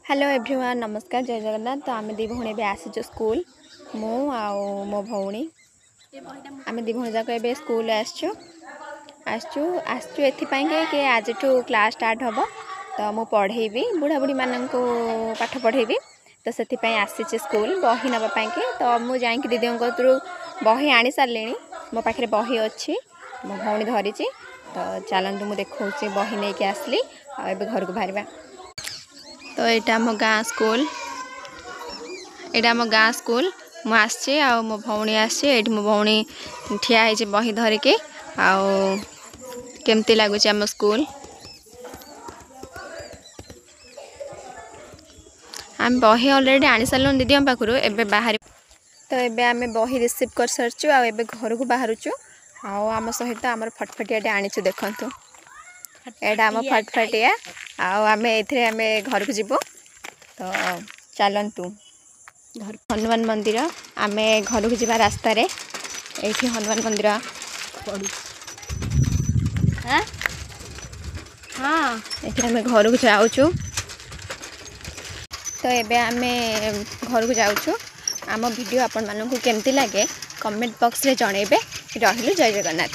Hello everyone नमस्कार जय जगन्नाथ। तो आम दी भौणी आसीचु स्कूल मु मो भौणी आम दी भौणी जाक ए स्कूल आसचु कि आज क्लास स्टार्ट हम तो मु पढ़ेबी बुढ़ा बुढ़ी मान को पाठ पढ़ेबी तो से आसी स्कूल बही नापी तो मुझे जाकि दीदी थ्रू बही आनी सारे मो पाखे बही अच्छी मो भौणी धरी तो चलतु मुझे देखा बही नहीं कि आसली आ घर को बाहर। तो यहाँ आम गाँ स्कूल यहाँ आम गाँ स्कूल मुझे आ मो भौणी आसी मो भौणी ठिया है बही धरिकी केमती लगुच आम स्कूल आम बही ऑलरेडी आनी सारू दीदी पाखु एबे बाहर। तो एबे आम बही रिसीव कर सारचु आ घर को बाहरुचु आम सहित आम फटफटिया आनीचु देखु एटा आम फटफटिया आम ए घर को जीवो तो चलतु घर हनुमान मंदिर आम घर को जीवा रास्ता रे ये हनुमान मंदिर हाँ ये आम घर को जाऊँ तो एबे आम घर को जाऊँ आम वीडियो आपण मानू केमती लगे कमेंट बॉक्स रे जनइबे। रहिलु जय जगन्नाथ।